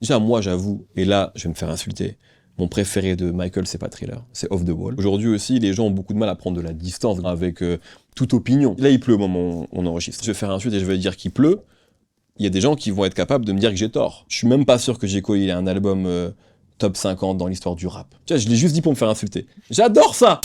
Déjà, moi, j'avoue, et là, je vais me faire insulter, mon préféré de Michael, c'est pas Thriller, c'est Off the Wall. Aujourd'hui aussi, les gens ont beaucoup de mal à prendre de la distance avec toute opinion. Là, il pleut au moment où on enregistre. Je vais faire insulte et je vais dire qu'il pleut. Il y a des gens qui vont être capables de me dire que j'ai tort. Je suis même pas sûr que J. Cole il ait un album top 50 dans l'histoire du rap. Tu vois, je l'ai juste dit pour me faire insulter. J'adore ça!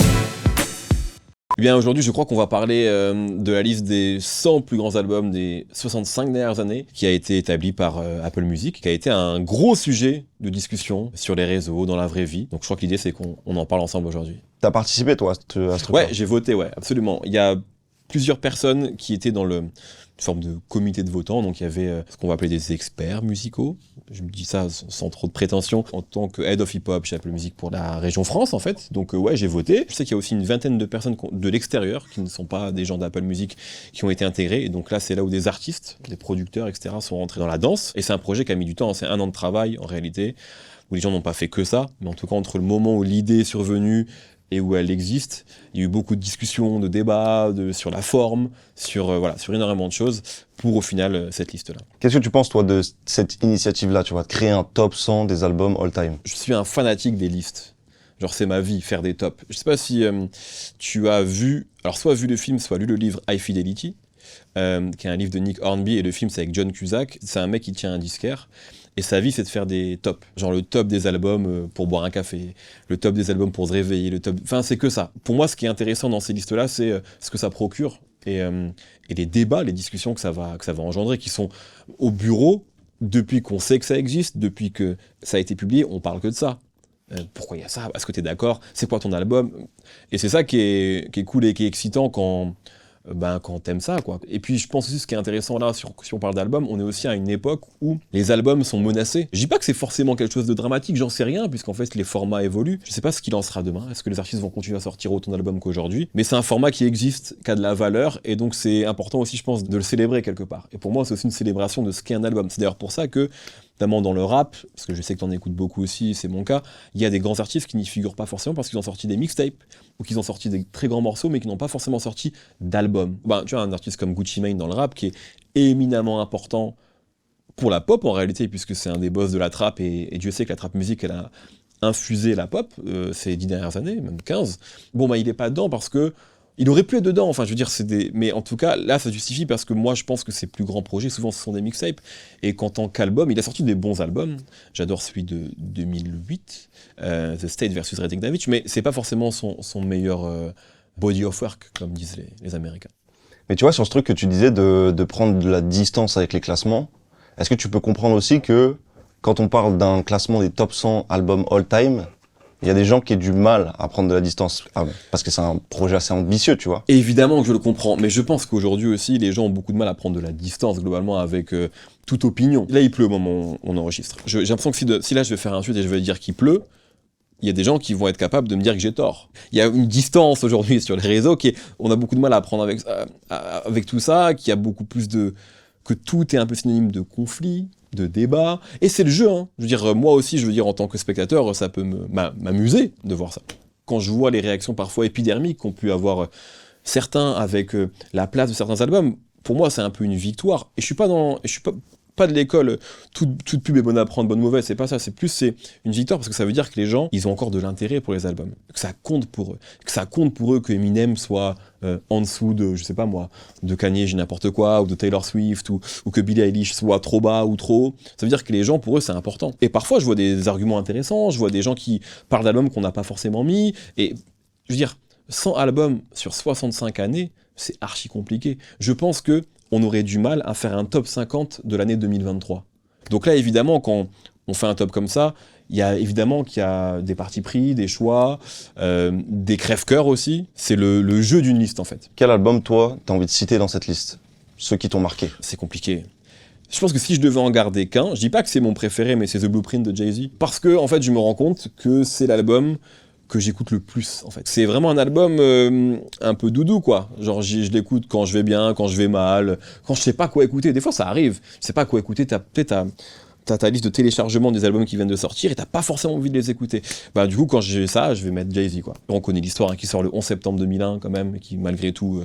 Eh bien, aujourd'hui, je crois qu'on va parler de la liste des 100 plus grands albums des 65 dernières années, qui a été établie par Apple Music, qui a été un gros sujet de discussion sur les réseaux, dans la vraie vie. Donc je crois que l'idée, c'est qu'on en parle ensemble aujourd'hui. T'as participé, toi, à ce truc-là? Ouais, j'ai voté, ouais, absolument. Il y a plusieurs personnes qui étaient dans une forme de comité de votants, donc il y avait ce qu'on va appeler des experts musicaux. Je me dis ça sans trop de prétention, en tant que Head of Hip Hop chez Apple Music pour la région France, en fait. Donc ouais, j'ai voté. Je sais qu'il y a aussi une vingtaine de personnes de l'extérieur, qui ne sont pas des gens d'Apple Music, qui ont été intégrés. Et donc là, c'est là où des artistes, des producteurs, etc. sont rentrés dans la danse. Et c'est un projet qui a mis du temps, c'est 1 an de travail, en réalité, où les gens n'ont pas fait que ça. Mais en tout cas, entre le moment où l'idée est survenue et où elle existe, il y a eu beaucoup de discussions, de débats, sur la forme, sur énormément de choses, pour au final cette liste-là. Qu'est-ce que tu penses, toi, de cette initiative-là, tu vois, de créer un top 100 des albums all-time? Je suis un fanatique des listes. Genre, c'est ma vie, faire des tops. Je sais pas si tu as vu, alors soit vu le film, soit lu le livre High Fidelity, qui est un livre de Nick Hornby, et le film, c'est avec John Cusack. C'est un mec qui tient un disquaire, et sa vie, c'est de faire des tops. Genre le top des albums pour boire un café, le top des albums pour se réveiller, le top... Enfin, c'est que ça. Pour moi, ce qui est intéressant dans ces listes-là, c'est ce que ça procure, et les débats, les discussions que ça va engendrer, qui sont au bureau, depuis qu'on sait que ça existe, depuis que ça a été publié, on parle que de ça. Pourquoi il y a ça? Est-ce que t'es d'accord? C'est quoi ton album? Et c'est ça qui est cool et qui est excitant quand t'aimes ça, quoi. Et puis je pense aussi ce qui est intéressant là, si on parle d'albums, on est aussi à une époque où les albums sont menacés. Je dis pas que c'est forcément quelque chose de dramatique, j'en sais rien, puisqu'en fait les formats évoluent. Je sais pas ce qu'il en sera demain, est-ce que les artistes vont continuer à sortir autant d'albums qu'aujourd'hui, mais c'est un format qui existe, qui a de la valeur, et donc c'est important aussi, je pense, de le célébrer quelque part. Et pour moi, c'est aussi une célébration de ce qu'est un album. C'est d'ailleurs pour ça que, notamment dans le rap, parce que je sais que t'en écoutes beaucoup aussi, c'est mon cas, il y a des grands artistes qui n'y figurent pas forcément parce qu'ils ont sorti des mixtapes, ou qu'ils ont sorti des très grands morceaux, mais qui n'ont pas forcément sorti d'album. Tu vois, un artiste comme Gucci Mane dans le rap, qui est éminemment important pour la pop en réalité, puisque c'est un des boss de la trap, et Dieu sait que la trap musique, elle a infusé la pop ces 10 dernières années, même 15. Il est pas dedans parce que il aurait pu être dedans, enfin je veux dire, mais en tout cas, là ça justifie parce que moi je pense que ses plus grands projets, souvent ce sont des mixtapes, et qu'en tant qu'album, il a sorti des bons albums. J'adore celui de 2008, The State versus Red David, mais c'est pas forcément son meilleur body of work, comme disent les Américains. Mais tu vois, sur ce truc que tu disais de prendre de la distance avec les classements, est-ce que tu peux comprendre aussi que quand on parle d'un classement des top 100 albums all-time, il y a des gens qui ont du mal à prendre de la distance, parce que c'est un projet assez ambitieux, tu vois. Évidemment que je le comprends, mais je pense qu'aujourd'hui aussi, les gens ont beaucoup de mal à prendre de la distance, globalement, avec toute opinion. Là, il pleut au moment où on enregistre. J'ai l'impression que si là je vais faire un suite et je vais dire qu'il pleut, il y a des gens qui vont être capables de me dire que j'ai tort. Il y a une distance aujourd'hui sur les réseaux on a beaucoup de mal à prendre avec tout ça, qu'il y a beaucoup plus que tout est un peu synonyme de conflit, de débat, et c'est le jeu, hein. Je veux dire, moi aussi, en tant que spectateur, ça peut m'amuser de voir ça. Quand je vois les réactions parfois épidermiques qu'ont pu avoir certains avec la place de certains albums, pour moi, c'est un peu une victoire. Et je suis pas de l'école, toute pub est bonne à prendre, bonne mauvaise, c'est pas ça, c'est une victoire parce que ça veut dire que les gens, ils ont encore de l'intérêt pour les albums, que ça compte pour eux, que Eminem soit en dessous de, je sais pas moi, de Kanye, j'ai n'importe quoi, ou de Taylor Swift, ou que Billie Eilish soit trop bas ou trop haut. Ça veut dire que les gens, pour eux, c'est important. Et parfois, je vois des arguments intéressants, je vois des gens qui parlent d'albums qu'on n'a pas forcément mis, et je veux dire, 100 albums sur 65 années, c'est archi compliqué. Je pense que on aurait du mal à faire un top 50 de l'année 2023. Donc là, évidemment, quand on fait un top comme ça, il y a évidemment qu'il y a des partis pris, des choix, des crève-cœurs aussi. C'est le jeu d'une liste, en fait. Quel album, toi, t'as envie de citer dans cette liste? Ceux qui t'ont marqué? C'est compliqué. Je pense que si je devais en garder qu'un, je dis pas que c'est mon préféré, mais c'est The Blueprint de Jay-Z. Parce que, en fait, je me rends compte que c'est l'album que j'écoute le plus, en fait. C'est vraiment un album un peu doudou, quoi. Genre, je l'écoute quand je vais bien, quand je vais mal, quand je sais pas quoi écouter. Des fois, ça arrive. Je sais pas quoi écouter, t'as ta liste de téléchargement des albums qui viennent de sortir et t'as pas forcément envie de les écouter. Du coup, quand j'ai ça, je vais mettre Jay-Z, quoi. On connaît l'histoire, hein, qui sort le 11 septembre 2001, quand même, et qui, malgré tout,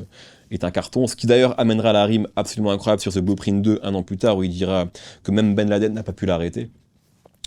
est un carton. Ce qui, d'ailleurs, amènera la rime absolument incroyable sur The Blueprint 2, 1 an plus tard, où il dira que même Ben Laden n'a pas pu l'arrêter.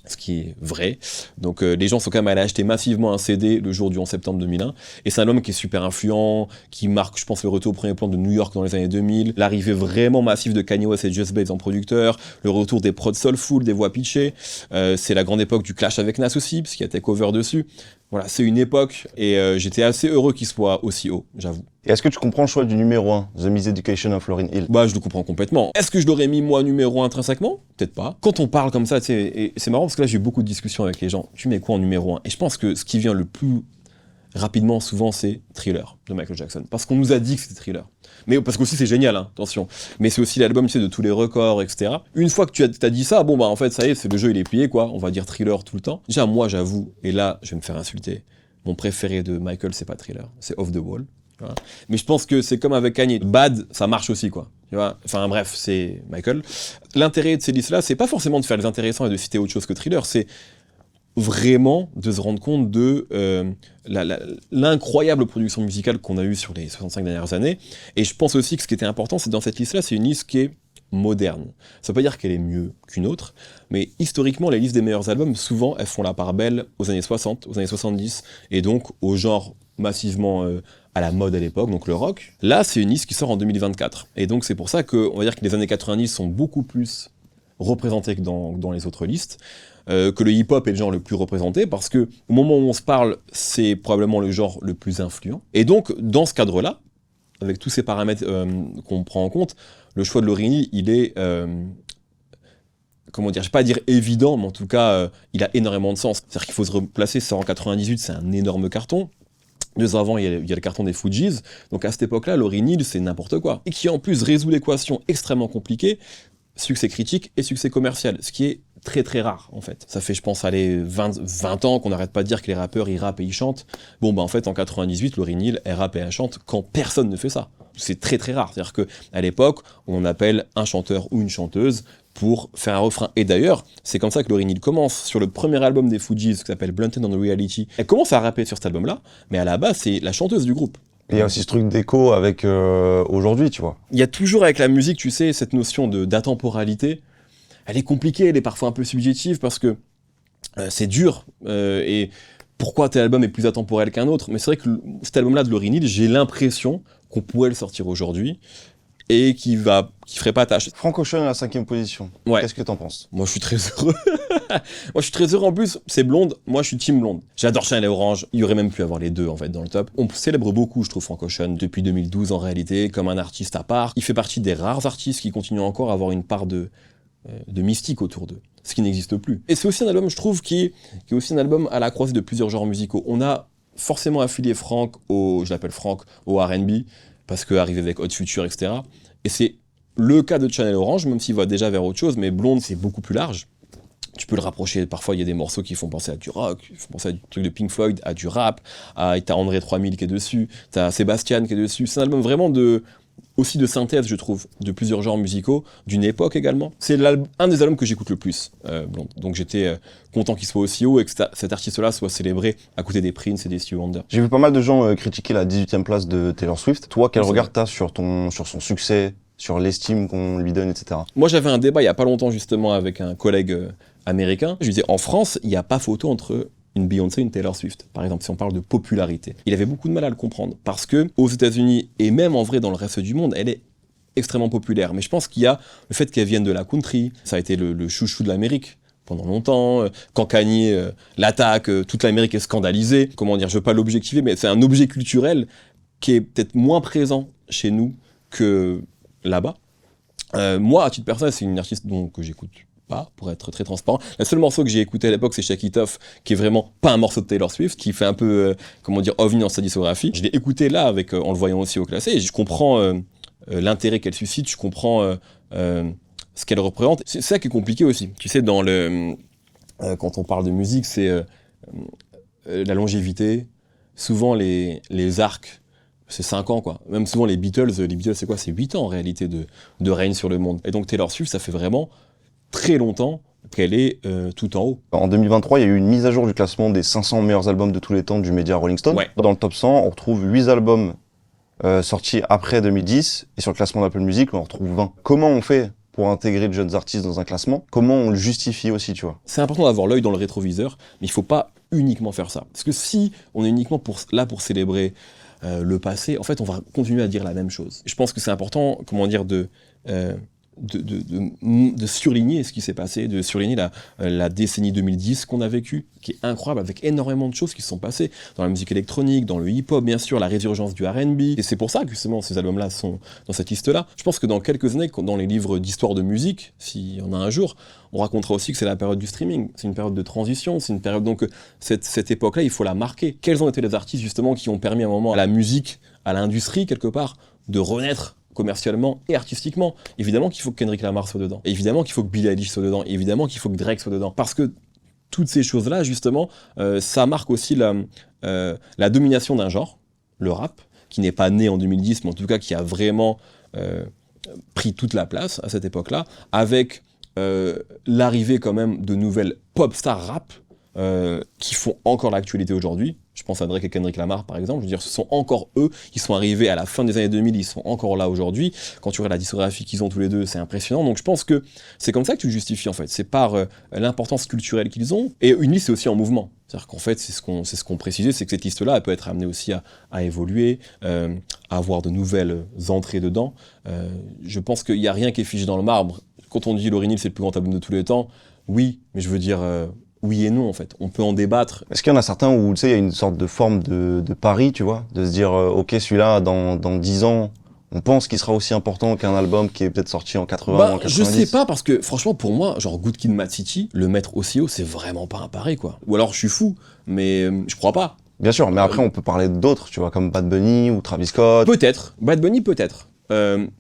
ce qui est vrai. Donc les gens sont quand même allés acheter massivement un CD le jour du 11 septembre 2001. Et c'est un album qui est super influent, qui marque, je pense, le retour au premier plan de New York dans les années 2000, l'arrivée vraiment massive de Kanye West et Just Blaze en producteur, le retour des prods soulful, des voix pitchées. C'est la grande époque du clash avec Nas aussi, parce qu'il y a Takeover dessus. Voilà, c'est une époque, et j'étais assez heureux qu'il soit aussi haut, j'avoue. Et est-ce que tu comprends le choix du numéro 1, The Miseducation of Lauryn Hill? Bah, je le comprends complètement. Est-ce que je l'aurais mis, moi, numéro 1 intrinsèquement? Peut-être pas. Quand on parle comme ça, tu sais, et c'est marrant parce que là, j'ai eu beaucoup de discussions avec les gens. Tu mets quoi en numéro 1? Et je pense que ce qui vient le plus rapidement, souvent, c'est Thriller de Michael Jackson. Parce qu'on nous a dit que c'était Thriller. Mais parce qu'aussi, c'est génial, hein, attention. Mais c'est aussi l'album, tu sais, de tous les records, etc. Une fois que tu as dit ça, bon, bah, en fait, ça y est, c'est le jeu, il est plié, quoi. On va dire Thriller tout le temps. Déjà, moi, j'avoue, et là, je vais me faire insulter. Mon préféré de Michael, c'est pas Thriller, c'est Off the Wall. Voilà. Mais je pense que c'est comme avec Kanye. Bad, ça marche aussi, quoi. Tu vois, enfin bref, c'est Michael. L'intérêt de ces listes-là, c'est pas forcément de faire les intéressants et de citer autre chose que Thriller, c'est vraiment de se rendre compte de l'incroyable production musicale qu'on a eue sur les 65 dernières années. Et je pense aussi que ce qui était important, c'est dans cette liste-là, c'est une liste qui est moderne. Ça veut pas dire qu'elle est mieux qu'une autre, mais historiquement, les listes des meilleurs albums, souvent, elles font la part belle aux années 60, aux années 70, et donc au genre massivement à la mode à l'époque, donc le rock. Là, c'est une liste qui sort en 2024. Et donc c'est pour ça qu'on va dire que les années 90 sont beaucoup plus représentés que dans les autres listes, que le hip-hop est le genre le plus représenté, parce que au moment où on se parle, c'est probablement le genre le plus influent. Et donc, dans ce cadre-là, avec tous ces paramètres qu'on prend en compte, le choix de Lauryn Hill, il est, comment dire, je vais pas dire évident, mais en tout cas, il a énormément de sens. C'est-à-dire qu'il faut se replacer, ça en 98, c'est un énorme carton. 2 ans avant, il y a le carton des Fugees. Donc à cette époque-là, Lauryn Hill, c'est n'importe quoi. Et qui en plus résout l'équation extrêmement compliquée, succès critique et succès commercial, ce qui est très très rare en fait. Ça fait je pense 20 ans qu'on n'arrête pas de dire que les rappeurs ils rappent et ils chantent. Bon bah en fait en 98, Lauryn Hill elle rappe et elle chante quand personne ne fait ça. C'est très très rare. C'est-à-dire qu'à l'époque, on appelle un chanteur ou une chanteuse pour faire un refrain. Et d'ailleurs, c'est comme ça que Lauryn Hill commence. Sur le premier album des Fugees, qui s'appelle Blunted on Reality, elle commence à rapper sur cet album-là, mais à la base, c'est la chanteuse du groupe. Il y a aussi ce truc d'écho avec aujourd'hui, tu vois. Il y a toujours avec la musique, tu sais, cette notion d'atemporalité. Elle est compliquée, elle est parfois un peu subjective, parce que c'est dur, et pourquoi tel album est plus atemporel qu'un autre. Mais c'est vrai que cet album-là de Lauryn Hill, j'ai l'impression qu'on pourrait le sortir aujourd'hui, et qui ferait pas tâche. Frank Ocean à la 5e position. Ouais. Qu'est-ce que t'en penses? Moi, je suis très heureux. Moi, je suis très heureux. En plus, c'est blonde. Moi, je suis team blonde. J'adore Chanel et Orange. Il y aurait même pu avoir les deux, en fait, dans le top. On célèbre beaucoup, je trouve, Frank Ocean, depuis 2012, en réalité, comme un artiste à part. Il fait partie des rares artistes qui continuent encore à avoir une part de mystique autour d'eux. Ce qui n'existe plus. Et c'est aussi un album, je trouve, qui est aussi un album à la croisée de plusieurs genres musicaux. On a forcément affilié Frank je l'appelle Frank, au R&B, parce qu'arrivé avec Hot Future, etc. Et c'est le cas de Chanel Orange, même s'il va déjà vers autre chose, mais Blonde, c'est beaucoup plus large. Tu peux le rapprocher, parfois il y a des morceaux qui font penser à du rock, qui font penser à du truc de Pink Floyd, à du rap, t'as André 3000 qui est dessus, t'as Sébastien qui est dessus. C'est un album vraiment aussi de synthèse, je trouve, de plusieurs genres musicaux, d'une époque également. C'est un des albums que j'écoute le plus, Blonde. Donc j'étais content qu'il soit aussi haut et que cet artiste-là soit célébré à côté des Prince et des Stevie Wonder. J'ai vu pas mal de gens critiquer la 18e place de Taylor Swift. Toi, quel regard t'as sur son succès, sur l'estime qu'on lui donne, etc. Moi, j'avais un débat il y a pas longtemps justement avec un collègue américain. Je lui disais, en France, il n'y a pas photo entre une Beyoncé et une Taylor Swift, par exemple, si on parle de popularité. Il avait beaucoup de mal à le comprendre, parce que aux États-Unis, et même en vrai dans le reste du monde, elle est extrêmement populaire. Mais je pense qu'il y a le fait qu'elle vienne de la country, ça a été le chouchou de l'Amérique pendant longtemps. Quand Kanye l'attaque, toute l'Amérique est scandalisée. Comment dire, je veux pas l'objectiver, mais c'est un objet culturel qui est peut-être moins présent chez nous que là-bas. Moi, à titre personnel, c'est une artiste que j'écoute pas, pour être très transparent. Le seul morceau que j'ai écouté à l'époque, c'est Shake It Off, qui est vraiment pas un morceau de Taylor Swift, qui fait un peu, ovni dans sa discographie. Je l'ai écouté là, en le voyant aussi au classé, et je comprends l'intérêt qu'elle suscite, je comprends ce qu'elle représente. C'est ça qui est compliqué aussi. Tu sais, quand on parle de musique, c'est la longévité, souvent les arcs, c'est 5 ans, quoi. Même souvent les Beatles, c'est quoi? C'est 8 ans en réalité de règne sur le monde. Et donc Taylor Swift, ça fait vraiment très longtemps qu'elle est tout en haut. En 2023, il y a eu une mise à jour du classement des 500 meilleurs albums de tous les temps du média Rolling Stone. Ouais. Dans le top 100, on retrouve 8 albums sortis après 2010, et sur le classement d'Apple Music, on en retrouve 20. Comment on fait pour intégrer de jeunes artistes dans un classement. Comment on le justifie aussi, tu vois? C'est important d'avoir l'œil dans le rétroviseur, mais il faut pas uniquement faire ça. Parce que si on est uniquement là pour célébrer le passé, en fait, on va continuer à dire la même chose. Je pense que c'est important, de surligner ce qui s'est passé, de surligner la décennie 2010 qu'on a vécue, qui est incroyable, avec énormément de choses qui se sont passées dans la musique électronique, dans le hip-hop, bien sûr, la résurgence du R&B. Et c'est pour ça que justement ces albums-là sont dans cette liste-là. Je pense que dans quelques années, dans les livres d'histoire de musique, s'il y en a un jour, on racontera aussi que c'est la période du streaming, c'est une période de transition, c'est une période donc cette époque-là, il faut la marquer. Quels ont été les artistes justement qui ont permis à un moment à la musique, à l'industrie quelque part, de renaître commercialement et artistiquement? Évidemment qu'il faut que Kendrick Lamar soit dedans, évidemment qu'il faut que Billie Eilish soit dedans, évidemment qu'il faut que Drake soit dedans, parce que toutes ces choses-là, justement, ça marque aussi la domination d'un genre, le rap, qui n'est pas né en 2010, mais en tout cas qui a vraiment pris toute la place à cette époque-là, avec l'arrivée quand même de nouvelles pop stars rap qui font encore l'actualité aujourd'hui. Je pense à Drake et Kendrick Lamar par exemple, je veux dire ce sont encore eux, ils sont arrivés à la fin des années 2000, ils sont encore là aujourd'hui. Quand tu regardes la discographie qu'ils ont tous les deux, c'est impressionnant. Donc je pense que c'est comme ça que tu le justifies en fait, c'est par l'importance culturelle qu'ils ont. Et une liste c'est aussi en mouvement, c'est-à-dire qu'en fait c'est ce qu'on précisait, c'est que cette liste-là elle peut être amenée aussi à évoluer, à avoir de nouvelles entrées dedans. Je pense qu'il n'y a rien qui est figé dans le marbre. Quand on dit Lauryn Hill c'est le plus grand album de tous les temps, oui, mais je veux dire oui et non en fait, on peut en débattre. Est-ce qu'il y en a certains où, tu sais, il y a une sorte de forme de pari, tu vois, de se dire, ok, celui-là, dans 10 ans, on pense qu'il sera aussi important qu'un album qui est peut-être sorti en 80 ou en 90? Je sais pas, parce que franchement, pour moi, genre Good Kid, Mad City, le mettre aussi haut, c'est vraiment pas un pari, quoi. Ou alors je suis fou, mais je crois pas. Bien sûr, mais après, on peut parler d'autres, tu vois, comme Bad Bunny ou Travis Scott. Peut-être, Bad Bunny peut-être,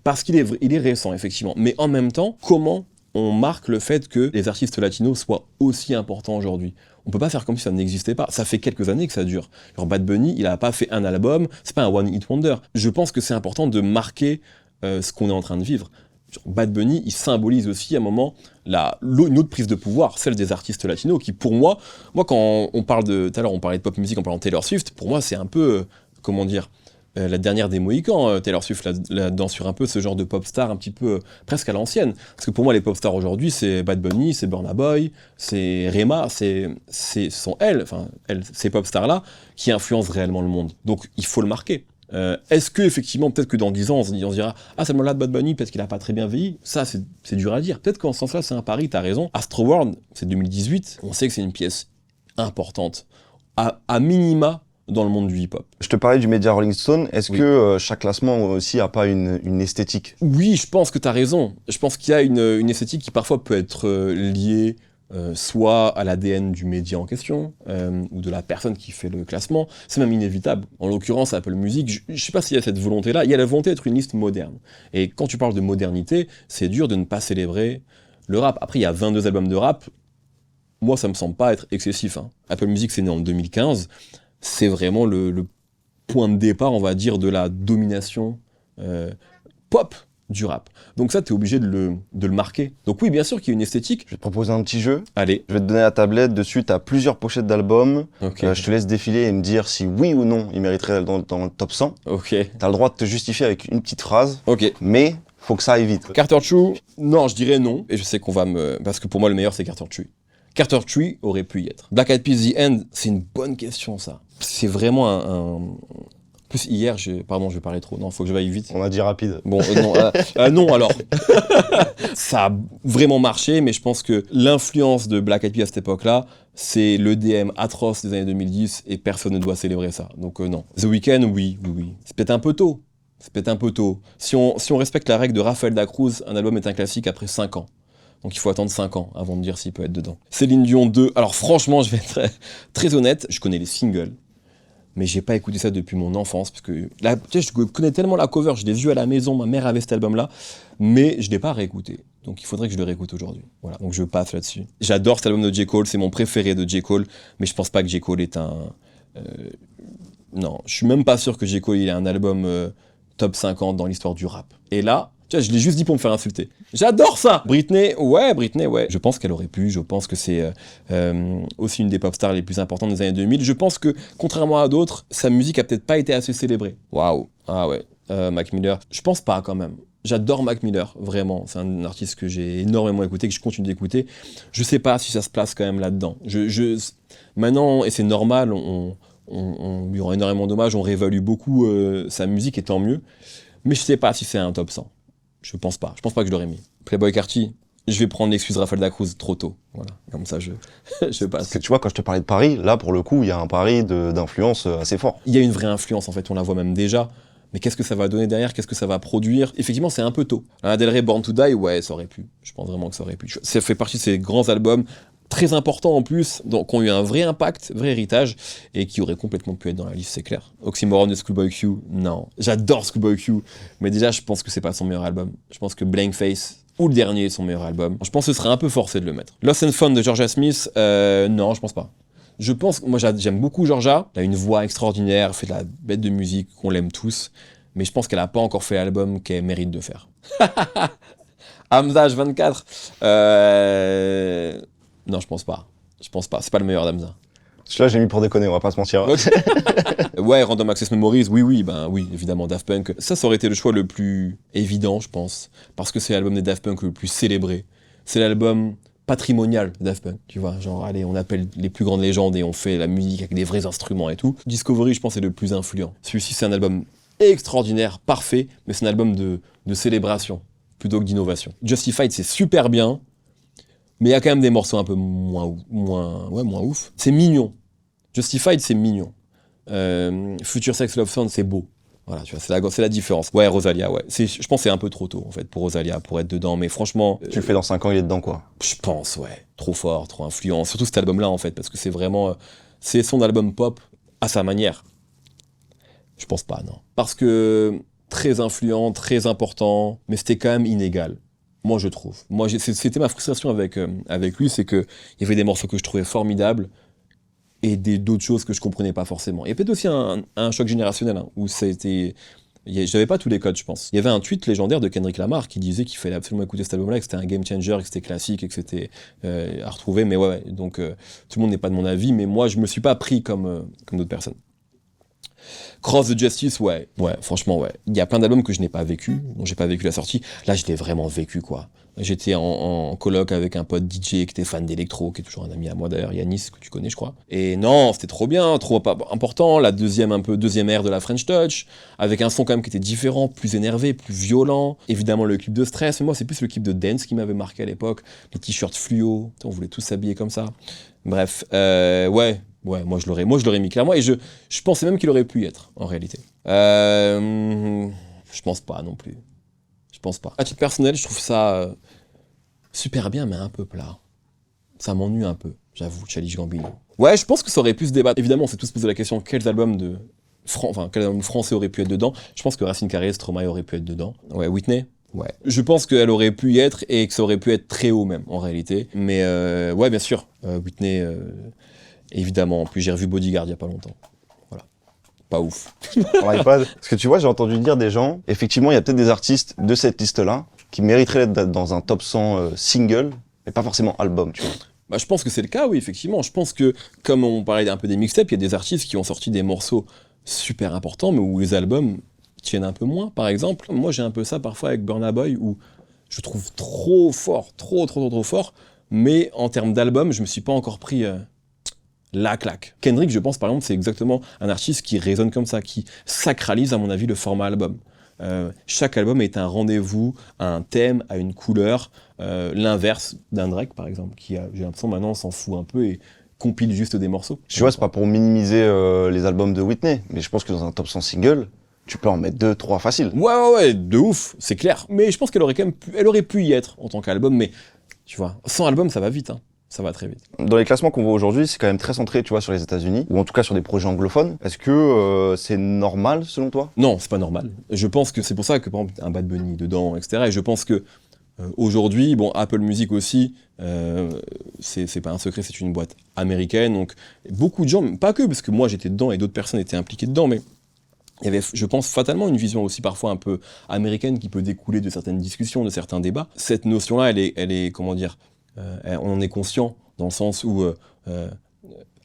parce qu'il est récent, effectivement. Mais en même temps, comment on marque le fait que les artistes latinos soient aussi importants aujourd'hui? On peut pas faire comme si ça n'existait pas. Ça fait quelques années que ça dure. Genre Bad Bunny, il a pas fait un album, c'est pas un one hit wonder. Je pense que c'est important de marquer ce qu'on est en train de vivre. Genre Bad Bunny, il symbolise aussi à un moment une autre prise de pouvoir, celle des artistes latinos, qui pour moi quand on parle tout à l'heure on parlait de pop music en parlant de Taylor Swift, pour moi c'est un peu, comment dire, la dernière des Mohicans, Taylor Swift là-dedans, sur un peu ce genre de pop star un petit peu presque à l'ancienne. Parce que pour moi, les pop stars aujourd'hui, c'est Bad Bunny, c'est Burna Boy, c'est Rema, ce sont ces pop stars-là qui influencent réellement le monde. Donc il faut le marquer. Est-ce que effectivement, peut-être que dans 10 ans, on se dira « Ah, c'est le là de Bad Bunny, peut-être qu'il a pas très bien vieilli ». Ça, c'est dur à dire. Peut-être qu'en ce sens-là, c'est un pari, t'as raison. Astroworld, c'est 2018, on sait que c'est une pièce importante. À minima, dans le monde du hip-hop. Je te parlais du média Rolling Stone, est-ce que chaque classement aussi a pas une esthétique? Oui, je pense que tu as raison. Je pense qu'il y a une esthétique qui parfois peut être liée soit à l'ADN du média en question, ou de la personne qui fait le classement. C'est même inévitable. En l'occurrence, Apple Music, je sais pas s'il y a cette volonté-là, il y a la volonté d'être une liste moderne. Et quand tu parles de modernité, c'est dur de ne pas célébrer le rap. Après, il y a 22 albums de rap. Moi, ça me semble pas être excessif. Hein. Apple Music, c'est né en 2015. C'est vraiment le point de départ, on va dire, de la domination pop du rap. Donc ça, t'es obligé de le marquer. Donc oui, bien sûr qu'il y a une esthétique. Je vais te proposer un petit jeu. Allez. Je vais te donner la tablette, dessus t'as plusieurs pochettes d'albums. Okay. Je te laisse défiler et me dire si oui ou non il mériterait dans le top 100. Ok. T'as le droit de te justifier avec une petite phrase. Ok. Mais faut que ça aille vite. Carter True, non, je dirais non. Et je sais qu'on va parce que pour moi, le meilleur, c'est Carter True. Carter Tree aurait pu y être. Black Eyed Peas The End, c'est une bonne question ça. C'est vraiment un... Plus hier, je vais parler trop. Non, faut que je aille vite. On a dit rapide. Bon, non alors. Ça a vraiment marché, mais je pense que l'influence de Black Eyed Peas à cette époque-là, c'est l'EDM atroce des années 2010 et personne ne doit célébrer ça. Donc non. The Weeknd, oui. C'est peut-être un peu tôt. Si on respecte la règle de Rafael da Cruz, un album est un classique après 5 ans. Donc il faut attendre 5 ans avant de dire s'il peut être dedans. Céline Dion 2, alors franchement, je vais être très honnête, je connais les singles, mais j'ai pas écouté ça depuis mon enfance, parce que je connais tellement la cover, je l'ai vu à la maison, ma mère avait cet album-là, mais je l'ai pas réécouté. Donc il faudrait que je le réécoute aujourd'hui. Voilà, donc je passe là-dessus. J'adore cet album de J. Cole, c'est mon préféré de J. Cole, mais je pense pas que J. Cole est un... non, je suis même pas sûr que J. Cole il ait un album top 50 dans l'histoire du rap. Et là, je l'ai juste dit pour me faire insulter. J'adore ça. Britney, ouais. Je pense qu'elle aurait pu. Je pense que c'est aussi une des pop stars les plus importantes des années 2000. Je pense que, contrairement à d'autres, sa musique a peut-être pas été assez célébrée. Waouh. Ah ouais. Mac Miller. Je pense pas quand même. J'adore Mac Miller, vraiment. C'est un artiste que j'ai énormément écouté, que je continue d'écouter. Je sais pas si ça se place quand même là-dedans. Maintenant, et c'est normal, on lui rend énormément d'hommage, on réévalue beaucoup sa musique, et tant mieux. Mais je sais pas si c'est un top 100. Je pense pas. Je pense pas que je l'aurais mis. Playboi Carti, je vais prendre l'excuse Rafael Dacruz trop tôt. Voilà, comme ça je passe. Parce que tu vois, quand je te parlais de Paris, là, pour le coup, il y a un pari d'influence assez fort. Il y a une vraie influence, en fait, on la voit même déjà. Mais qu'est-ce que ça va donner derrière? Qu'est-ce que ça va produire? Effectivement, c'est un peu tôt. Lana Del Rey, Born to Die, ouais, ça aurait pu. Je pense vraiment que ça aurait pu. Ça fait partie de ces grands albums, très importants en plus, donc, qui ont eu un vrai impact, vrai héritage, et qui auraient complètement pu être dans la liste, c'est clair. Oxymoron de Schoolboy Q, non. J'adore Schoolboy Q, mais déjà, je pense que c'est pas son meilleur album. Je pense que Blank Face, ou le dernier, est son meilleur album. Je pense que ce serait un peu forcé de le mettre. Lost and Found de Georgia Smith, non, je pense pas. Je pense que moi j'aime beaucoup Georgia, elle a une voix extraordinaire, elle fait de la bête de musique, qu'on l'aime tous, mais je pense qu'elle a pas encore fait l'album qu'elle mérite de faire. Hamza H24, non, je pense pas, c'est pas le meilleur d'Hamza. Celui-là, j'ai mis pour déconner, on va pas se mentir. Ouais, Random Access Memories, oui, évidemment, Daft Punk. Ça aurait été le choix le plus évident, je pense, parce que c'est l'album des Daft Punk le plus célébré. C'est l'album patrimonial de Daft Punk, tu vois, genre, allez, on appelle les plus grandes légendes et on fait la musique avec des vrais instruments et tout. Discovery, je pense, est le plus influent. Celui-ci, c'est un album extraordinaire, parfait, mais c'est un album de célébration, plutôt que d'innovation. Justified, c'est super bien, mais il y a quand même des morceaux un peu moins ouf. C'est mignon. Justified, c'est mignon. Future Sex Love Sound, c'est beau. Voilà, tu vois, c'est la différence. Ouais, Rosalia, ouais. Je pense que c'est un peu trop tôt, en fait, pour Rosalia, pour être dedans, mais franchement... Tu le fais dans 5 ans, il est dedans, quoi. Je pense, ouais. Trop fort, trop influent. Surtout cet album-là, en fait, parce que c'est vraiment... c'est son album pop à sa manière. Je pense pas, non. Parce que très influent, très important, mais c'était quand même inégal. Moi, je trouve. Moi, c'était ma frustration avec lui, c'est qu'il y avait des morceaux que je trouvais formidables, et d'autres choses que je comprenais pas forcément. Il y a peut-être aussi un choc générationnel, hein, où j'avais pas tous les codes, je pense. Il y avait un tweet légendaire de Kendrick Lamar qui disait qu'il fallait absolument écouter cet album-là, que c'était un game changer, que c'était classique, et que c'était à retrouver, mais ouais, donc tout le monde n'est pas de mon avis, mais moi je me suis pas pris comme d'autres personnes. Cross the Justice, ouais, franchement, ouais. Il y a plein d'albums que je n'ai pas vécu, dont j'ai pas vécu la sortie. Là, je l'ai vraiment vécu, quoi. J'étais en coloc avec un pote DJ qui était fan d'électro, qui est toujours un ami à moi d'ailleurs, Yanis, que tu connais, je crois. Et non, c'était trop bien, trop important. La deuxième ère de la French Touch, avec un son quand même qui était différent, plus énervé, plus violent. Évidemment, le clip de Stress, mais moi, c'est plus le clip de Dance qui m'avait marqué à l'époque. Les t-shirts fluo, on voulait tous s'habiller comme ça. Bref, ouais, moi je l'aurais mis clairement, et je pensais même qu'il aurait pu y être, en réalité. Je pense pas non plus. Je pense pas. À titre personnel, je trouve ça super bien, mais un peu plat. Ça m'ennuie un peu, j'avoue, Childish Gambino. Ouais, je pense que ça aurait pu se débattre. Évidemment, on s'est tous posé la question, quels albums français auraient pu être dedans. Je pense que Racine Carrée, Stromae aurait pu être dedans. Ouais, Whitney. Ouais. Je pense qu'elle aurait pu y être, et que ça aurait pu être très haut même, en réalité. Mais ouais, bien sûr, Whitney, évidemment. En plus, j'ai revu Bodyguard il y a pas longtemps. Voilà. Pas ouf. Parce que tu vois, j'ai entendu dire des gens, effectivement, il y a peut-être des artistes de cette liste-là qui mériteraient d'être dans un top 100 single, mais pas forcément album, tu vois. Bah, je pense que c'est le cas, oui, effectivement. Je pense que, comme on parlait un peu des mixtapes, il y a des artistes qui ont sorti des morceaux super importants, mais où les albums tiennent un peu moins, par exemple. Moi, j'ai un peu ça parfois avec Burna Boy, où je trouve trop fort, trop fort, mais en termes d'album, je me suis pas encore pris la claque. Kendrick, je pense, par exemple, c'est exactement un artiste qui résonne comme ça, qui sacralise, à mon avis, le format album. Chaque album est un rendez-vous, à un thème, à une couleur, l'inverse d'un Drake, par exemple, qui, j'ai l'impression, maintenant, s'en fout un peu et compile juste des morceaux. Tu vois, c'est pas pour minimiser les albums de Whitney, mais je pense que dans un top 100 single, tu peux en mettre 2-3 facile. Ouais, de ouf, c'est clair. Mais je pense qu'elle aurait quand même elle aurait pu y être en tant qu'album, mais tu vois, sans album, ça va vite, hein. Ça va très vite. Dans les classements qu'on voit aujourd'hui, c'est quand même très centré, tu vois, sur les États-Unis, ou en tout cas sur des projets anglophones. Est-ce que c'est normal, selon toi? Non, c'est pas normal. Je pense que c'est pour ça que, par exemple, un Bad Bunny dedans, etc. Et je pense que aujourd'hui, bon, Apple Music aussi, c'est pas un secret, c'est une boîte américaine, donc beaucoup de gens, pas que, parce que moi j'étais dedans et d'autres personnes étaient impliquées dedans, mais il y avait, je pense, fatalement une vision aussi parfois un peu américaine qui peut découler de certaines discussions, de certains débats. Cette notion-là, elle est, comment dire, on en est conscient, dans le sens où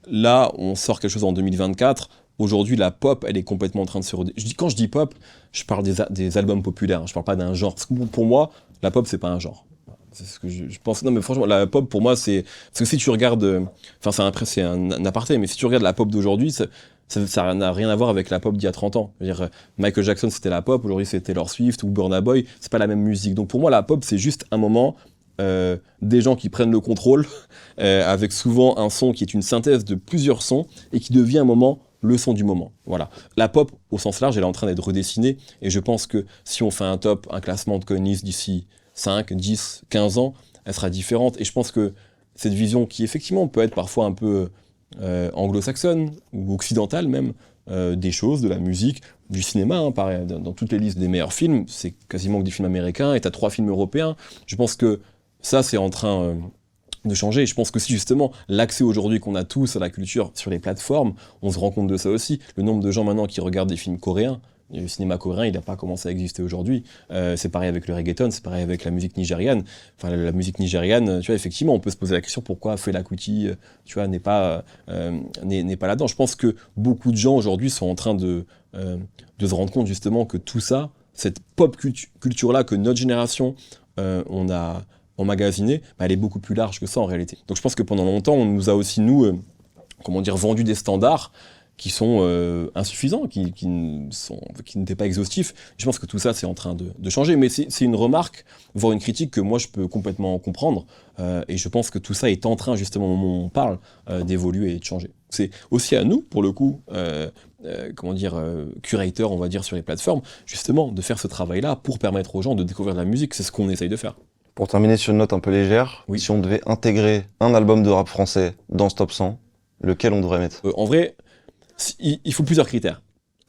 là, on sort quelque chose en 2024, aujourd'hui, la pop, elle est complètement en train de se quand je dis pop, je parle des albums populaires, hein, je parle pas d'un genre. Parce que pour moi, la pop, c'est pas un genre. C'est ce que je pense. Non, mais franchement, la pop, pour moi, c'est... Parce que si tu regardes... Enfin, c'est un aparté, mais si tu regardes la pop d'aujourd'hui, ça n'a rien à voir avec la pop d'il y a 30 ans. Je veux dire, Michael Jackson, c'était la pop, aujourd'hui, c'est Taylor Swift ou Burna Boy, c'est pas la même musique. Donc pour moi, la pop, c'est juste un moment... des gens qui prennent le contrôle, avec souvent un son qui est une synthèse de plusieurs sons, et qui devient un moment le son du moment. Voilà. La pop, au sens large, elle est en train d'être redessinée, et je pense que si on fait un classement de Conis d'ici 5, 10, 15 ans, elle sera différente. Et je pense que cette vision qui, effectivement, peut être parfois un peu anglo-saxonne, ou occidentale même, des choses, de la musique, du cinéma, hein, pareil, dans toutes les listes des meilleurs films, c'est quasiment que des films américains, et t'as 3 films européens. Je pense que ça, c'est en train... de changer. Et je pense que si justement l'accès aujourd'hui qu'on a tous à la culture sur les plateformes, on se rend compte de ça aussi. Le nombre de gens maintenant qui regardent des films coréens, le cinéma coréen, il n'a pas commencé à exister aujourd'hui. C'est pareil avec le reggaeton, c'est pareil avec la musique nigériane. Enfin, la musique nigériane, tu vois, effectivement, on peut se poser la question pourquoi Fela Kuti, tu vois, n'est pas là-dedans. Je pense que beaucoup de gens aujourd'hui sont en train de se rendre compte justement que tout ça, cette pop culture-là que notre génération, on a emmagasinée, elle est beaucoup plus large que ça en réalité. Donc je pense que pendant longtemps, on nous a aussi, vendu des standards qui sont insuffisants, qui n'étaient pas exhaustifs. Je pense que tout ça, c'est en train de changer. Mais c'est une remarque, voire une critique que moi, je peux complètement comprendre. Et je pense que tout ça est en train, justement, au moment où on parle, d'évoluer et de changer. C'est aussi à nous, pour le coup, curateurs, on va dire, sur les plateformes, justement, de faire ce travail-là pour permettre aux gens de découvrir de la musique. C'est ce qu'on essaye de faire. Pour terminer sur une note un peu légère, oui. Si on devait intégrer un album de rap français dans ce top 100, lequel on devrait mettre ? En vrai, il faut plusieurs critères.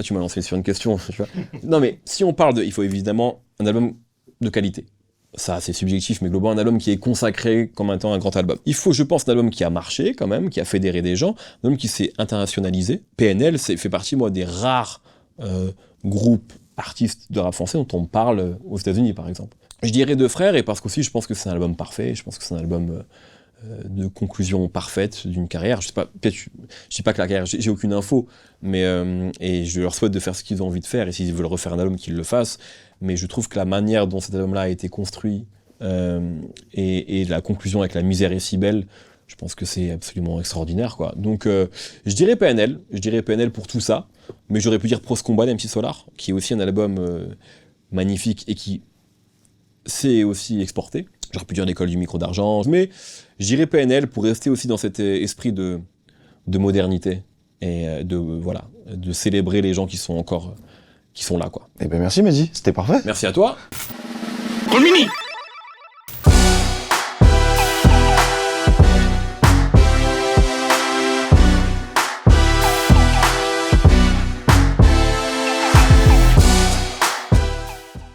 Tu m'as lancé sur une question, tu vois. Non mais, si on parle il faut évidemment un album de qualité. Ça, c'est subjectif, mais globalement, un album qui est consacré comme étant un grand album. Il faut, je pense, un album qui a marché, quand même, qui a fédéré des gens, un album qui s'est internationalisé. PNL fait partie, moi, des rares groupes artistes de rap français dont on parle aux États-Unis, par exemple. Je dirais Deux Frères, et parce qu'aussi, je pense que c'est un album parfait, je pense que c'est un album de conclusion parfaite d'une carrière. Je sais pas, peut-être, je dis pas que la carrière, j'ai aucune info, mais et je leur souhaite de faire ce qu'ils ont envie de faire, et s'ils veulent refaire un album, qu'ils le fassent. Mais je trouve que la manière dont cet album-là a été construit, et la conclusion avec La misère est si belle, je pense que c'est absolument extraordinaire, quoi. Donc, je dirais PNL pour tout ça, mais j'aurais pu dire Pros Combat d'MC Solar, qui est aussi un album magnifique et qui s'est aussi exporté. J'aurais pu dire L'école du micro d'argent, mais je dirais PNL pour rester aussi dans cet esprit de modernité et de célébrer les gens qui sont là, quoi. Eh ben merci Mehdi, c'était parfait. Merci à toi. Mini